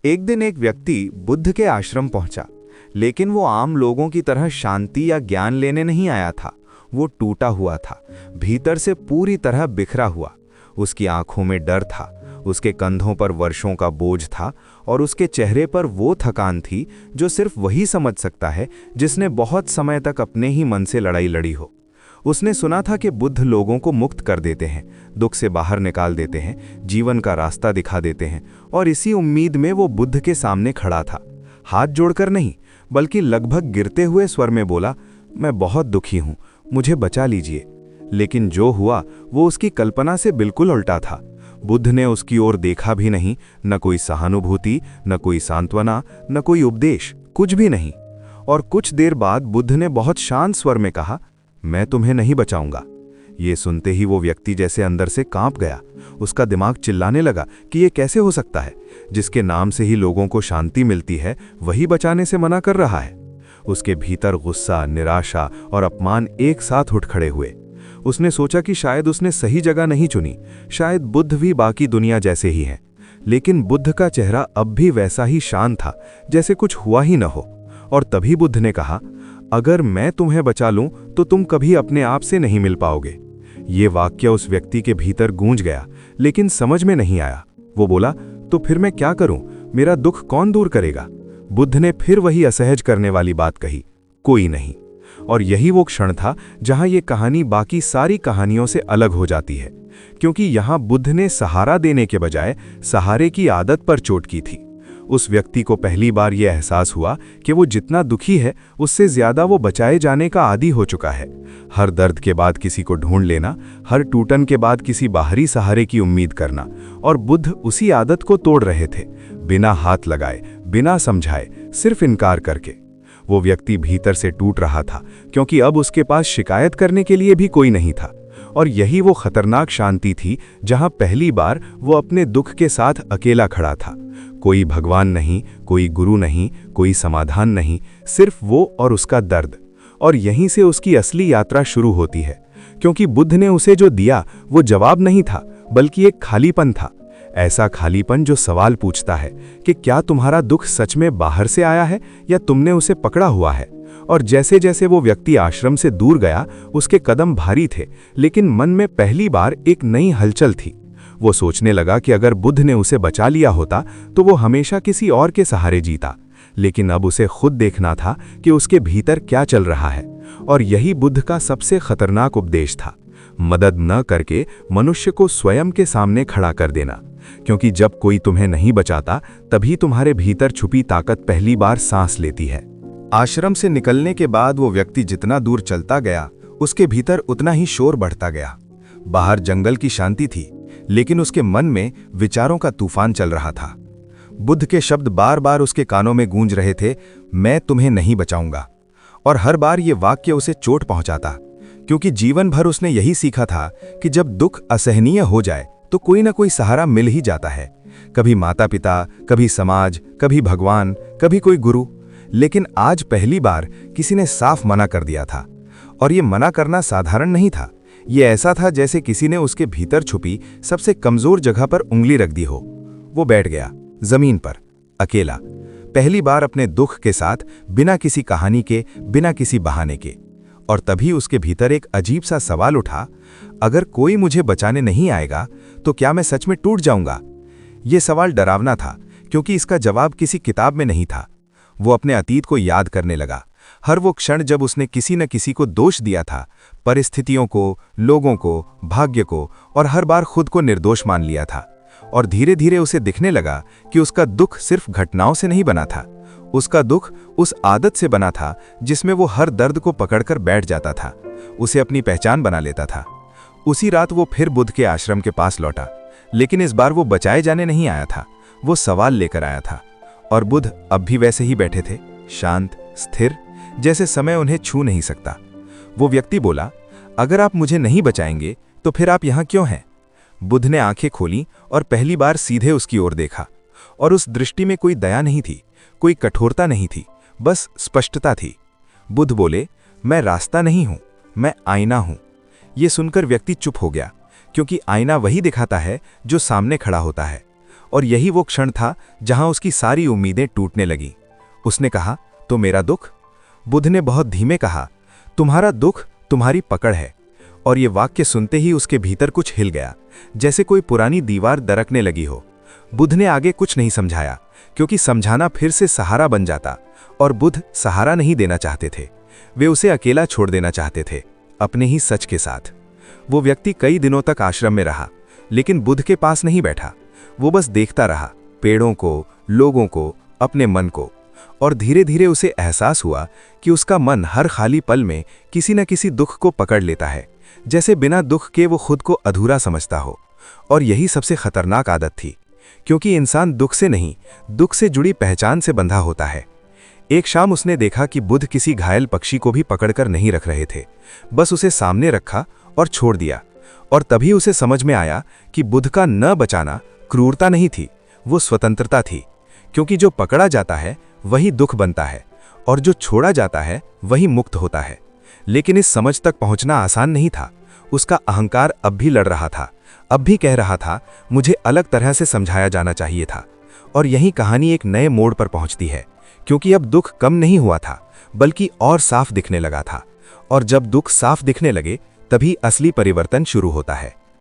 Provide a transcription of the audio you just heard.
एक दिन एक व्यक्ति बुद्ध के आश्रम पहुंचा, लेकिन वो आम लोगों की तरह शांति या ज्ञान लेने नहीं आया था। वो टूटा हुआ था, भीतर से पूरी तरह बिखरा हुआ। उसकी आंखों में डर था, उसके कंधों पर वर्षों का बोझ था और उसके चेहरे पर वो थकान थी जो सिर्फ वही समझ सकता है जिसने बहुत समय तक अपने ही मन से लड़ाई लड़ी हो। उसने सुना था कि बुद्ध लोगों को मुक्त कर देते हैं, दुख से बाहर निकाल देते हैं, जीवन का रास्ता दिखा देते हैं, और इसी उम्मीद में वो बुद्ध के सामने खड़ा था। हाथ जोड़कर नहीं, बल्कि लगभग गिरते हुए स्वर में बोला, मैं बहुत दुखी हूं, मुझे बचा लीजिए। लेकिन जो हुआ वो उसकी कल्पना से बिल्कुल उल्टा था। बुद्ध ने उसकी ओर देखा भी नहीं, न कोई सहानुभूति, न कोई सांत्वना, न कोई उपदेश, कुछ भी नहीं। और कुछ देर बाद बुद्ध ने बहुत शांत स्वर में कहा, मैं तुम्हें नहीं बचाऊंगा। ये सुनते ही वो व्यक्ति जैसे अंदर से कांप गया। उसका दिमाग चिल्लाने लगा कि ये कैसे हो सकता है, जिसके नाम से ही लोगों को शांति मिलती है वही बचाने से मना कर रहा है। उसके भीतर गुस्सा, निराशा और अपमान एक साथ उठ खड़े हुए। उसने सोचा कि शायद उसने सही जगह नहीं चुनी, शायद बुद्ध भी बाकी दुनिया जैसे ही हैं। लेकिन बुद्ध का चेहरा अब भी वैसा ही शांत था, जैसे कुछ हुआ ही न हो। और तभी बुद्ध ने कहा, अगर मैं तुम्हें बचा लूं तो तुम कभी अपने आप से नहीं मिल पाओगे। ये वाक्य उस व्यक्ति के भीतर गूंज गया, लेकिन समझ में नहीं आया। वो बोला, तो फिर मैं क्या करूं? मेरा दुख कौन दूर करेगा? बुद्ध ने फिर वही असहज करने वाली बात कही, कोई नहीं। और यही वो क्षण था जहां ये कहानी बाकी सारी कहानियों से अलग हो जाती है, क्योंकि यहां बुद्ध ने सहारा देने के बजाय सहारे की आदत पर चोट की थी। उस व्यक्ति को पहली बार यह एहसास हुआ कि वो जितना दुखी है उससे ज्यादा वो बचाए जाने का आदी हो चुका है। हर दर्द के बाद किसी को ढूंढ लेना, हर टूटन के बाद किसी बाहरी सहारे की उम्मीद करना, और बुद्ध उसी आदत को तोड़ रहे थे, बिना हाथ लगाए, बिना समझाए, सिर्फ इनकार करके। वो व्यक्ति भीतर से टूट रहा था, क्योंकि अब उसके पास शिकायत करने के लिए भी कोई नहीं था। और यही वो खतरनाक शांति थी जहां पहली बार वो अपने दुख के साथ अकेला खड़ा था। कोई भगवान नहीं, कोई गुरु नहीं, कोई समाधान नहीं, सिर्फ वो और उसका दर्द। और यहीं से उसकी असली यात्रा शुरू होती है, क्योंकि बुद्ध ने उसे जो दिया वो जवाब नहीं था, बल्कि एक खालीपन था। ऐसा खालीपन जो सवाल पूछता है कि क्या तुम्हारा दुख सच में बाहर से आया है या तुमने उसे पकड़ा हुआ है। और जैसे जैसे वो व्यक्ति आश्रम से दूर गया, उसके कदम भारी थे, लेकिन मन में पहली बार एक नई हलचल थी। वो सोचने लगा कि अगर बुद्ध ने उसे बचा लिया होता तो वो हमेशा किसी और के सहारे जीता। लेकिन अब उसे खुद देखना था कि उसके भीतर क्या चल रहा है। और यही बुद्ध का सबसे खतरनाक उपदेश था, मदद न करके मनुष्य को स्वयं के सामने खड़ा कर देना। क्योंकि जब कोई तुम्हें नहीं बचाता, तभी तुम्हारे भीतर छुपी ताकत पहली बार सांस लेती है। आश्रम से निकलने के बाद वो व्यक्ति जितना दूर चलता गया, उसके भीतर उतना ही शोर बढ़ता गया। बाहर जंगल की शांति थी, लेकिन उसके मन में विचारों का तूफान चल रहा था। बुद्ध के शब्द बार बार उसके कानों में गूंज रहे थे, मैं तुम्हें नहीं बचाऊंगा। और हर बार ये वाक्य उसे चोट पहुंचाता, क्योंकि जीवन भर उसने यही सीखा था कि जब दुख असहनीय हो जाए तो कोई ना कोई सहारा मिल ही जाता है। कभी माता पिता, कभी समाज, कभी भगवान, कभी कोई गुरु। लेकिन आज पहली बार किसी ने साफ मना कर दिया था। और ये मना करना साधारण नहीं था, ये ऐसा था जैसे किसी ने उसके भीतर छुपी सबसे कमजोर जगह पर उंगली रख दी हो। वो बैठ गया जमीन पर, अकेला, पहली बार अपने दुख के साथ, बिना किसी कहानी के, बिना किसी बहाने के। और तभी उसके भीतर एक अजीब सा सवाल उठा, अगर कोई मुझे बचाने नहीं आएगा तो क्या मैं सच में टूट जाऊंगा? ये सवाल डरावना था, क्योंकि इसका जवाब किसी किताब में नहीं था। वो अपने अतीत को याद करने लगा, हर वो क्षण जब उसने किसी न किसी को दोष दिया था, परिस्थितियों को, लोगों को, भाग्य को, और हर बार खुद को निर्दोष मान लिया था। और धीरे धीरे उसे दिखने लगा कि उसका दुख सिर्फ घटनाओं से नहीं बना था, उसका दुख उस आदत से बना था जिसमें वो हर दर्द को पकड़कर बैठ जाता था, उसे अपनी पहचान बना लेता था। उसी रात वो फिर बुद्ध के आश्रम के पास लौटा, लेकिन इस बार वो बचाए जाने नहीं आया था, वो सवाल लेकर आया था। और बुद्ध अब भी वैसे ही बैठे थे, शांत, स्थिर, जैसे समय उन्हें छू नहीं सकता। वो व्यक्ति बोला, अगर आप मुझे नहीं बचाएंगे तो फिर आप यहाँ क्यों हैं? बुद्ध ने आंखें खोली और पहली बार सीधे उसकी ओर देखा। और उस दृष्टि में कोई दया नहीं थी, कोई कठोरता नहीं थी, बस स्पष्टता थी। बुद्ध बोले, मैं रास्ता नहीं हूं, मैं आईना हूं। ये सुनकर व्यक्ति चुप हो गया, क्योंकि आईना वही दिखाता है जो सामने खड़ा होता है। और यही वो क्षण था जहां उसकी सारी उम्मीदें टूटने लगीं। उसने कहा, तो मेरा दुख? बुद्ध ने बहुत धीमे कहा, तुम्हारा दुख तुम्हारी पकड़ है। और ये वाक्य सुनते ही उसके भीतर कुछ हिल गया, जैसे कोई पुरानी दीवार दरकने लगी हो। बुद्ध ने आगे कुछ नहीं समझाया, क्योंकि समझाना फिर से सहारा बन जाता, और बुद्ध सहारा नहीं देना चाहते थे। वे उसे अकेला छोड़ देना चाहते थे, अपने ही सच के साथ। वो व्यक्ति कई दिनों तक आश्रम में रहा, लेकिन बुद्ध के पास नहीं बैठा। वो बस देखता रहा, पेड़ों को, लोगों को, अपने मन को। और धीरे धीरे उसे एहसास हुआ कि उसका मन हर खाली पल में किसी न किसी दुख को पकड़ लेता है, जैसे बिना दुख के वो खुद को अधूरा समझता हो। और यही सबसे खतरनाक आदत थी, क्योंकि इंसान दुख से नहीं, दुख से जुड़ी पहचान से बंधा होता है। एक शाम उसने देखा कि बुद्ध किसी घायल पक्षी को भी पकड़कर नहीं रख रहे थे, बस उसे सामने रखा और छोड़ दिया। और तभी उसे समझ में आया कि बुद्ध का न बचाना क्रूरता नहीं थी, वो स्वतंत्रता थी। क्योंकि जो पकड़ा जाता है वही दुख बनता है, और जो छोड़ा जाता है वही मुक्त होता है। लेकिन इस समझ तक पहुंचना आसान नहीं था। उसका अहंकार अब भी लड़ रहा था, अब भी कह रहा था, मुझे अलग तरह से समझाया जाना चाहिए था। और यही कहानी एक नए मोड़ पर पहुंचती है, क्योंकि अब दुख कम नहीं हुआ था, बल्कि और साफ दिखने लगा था। और जब दुख साफ दिखने लगे, तभी असली परिवर्तन शुरू होता है।